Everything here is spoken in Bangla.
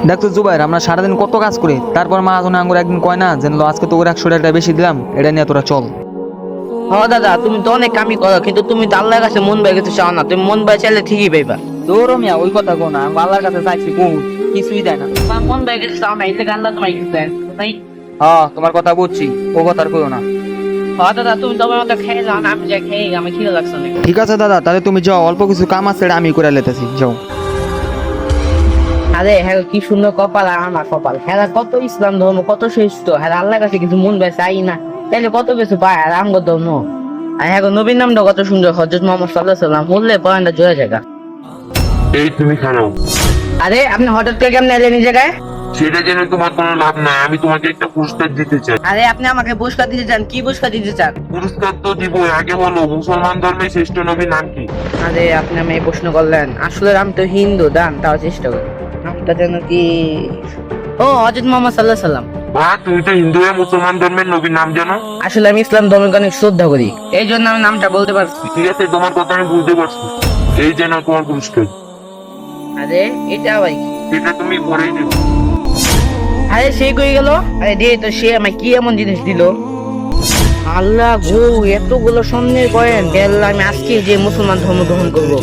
দেখতো জুবাইর, আমরা সারাদিন কত কাজ করি, তারপর মাহাজন আঙ্গুর একদিন কয় না যে লো, আজকে তোর 100 টাকা বেশি দিলাম, এটা নিয়ে তোরা চল। হ দাদা, তুমি তো অনেক কামই করো, কিন্তু তুমি তো আল্লাহর কাছে মন বাই কিছু চাও না। তুমি মন বাই চাইলে ঠিকই পাইবা। তোর মিয়া ওই কথা কো না, আমি আল্লাহর কাছে চাইছি বহুত, কিছুই দেয় না। তোমার মন বাই কিছু চাও না, এতে আল্লাহ তোমায় কিছু দেন তাই। হ্যাঁ, তোমার কথা বুঝছি, ও কথা আর কইও না। হ দাদা, তুমি তোমার মতো খেয়ে যাও না, আমি যাই খেয়ে আমি খিদে লাগছে অনেক। ঠিক আছে দাদা, তাহলে তুমি যাও, অল্প কিছু কাম আছে এটা আমি করে লেতেছি, যাও। আরে হ্যাঁ, কি সুন্দর কপাল আর আমার কপাল। হ্যাঁ, কত ইসলাম ধর্ম কত শ্রেষ্ঠ। হ্যাঁ, আল্লাহর কাছে কিছু মন বাই চাই না, তাইলে কত কিছু পায়। আর আমগো ধর্ম আর হ্যাঁ, নবীর নামটা কত সুন্দর, হযরত মুহাম্মদ সাল্লাল্লাহু আলাইহি ওয়াসাল্লাম, বললে পয়েন্টটা জোড়া জায়গা। এই তুমি খারাপ। আরে আপনি হঠাৎ করে কেমন এলেন এই জায়গায়? সেটা জেনে তোমার কোনো লাভ নাই, আমি তোমাকে একটা পুরস্কার দিতে চাই। আরে আপনি আমাকে পুরস্কার দিতে চান? কি পুরস্কার দিতে চান? পুরস্কার তো দিব, আগে বলো মুসলমান ধর্মের শ্রেষ্ঠ নবীর নাম কি? আরে আপনি আমি এই প্রশ্ন করলেন, আসলে আমি তো হিন্দু, দান তাও চেষ্টা করি। নামটা যেন কি, ও হযরত মুহাম্মদ সাল্লাল্লাহু আলাইহি ওয়াসাল্লাম। বা তুমি তো হিন্দু হয়ে মুসলমান ধর্মের নবীর নাম জানো? আসলে আমি ইসলাম ধর্মকে অনেক শ্রদ্ধা করি, এই জন্য আমি নামটা বলতে পারছি। ঠিক আছে, তোমার কথা আমি বুঝতে পারছি। এই যেন তোমার পুরস্কার। আরে এটা ভাই, এটা তুমি পরেই দেবে। আরে সে কই গেল? আরে দে তো, সে আমায় কি এমন জিনিস দিল? আল্লাহ গো, এতগুলো স্বর্ণের কয়েন! আল্লাহ, আমি আজকে যে মুসলমান ধর্ম গ্রহণ করবো।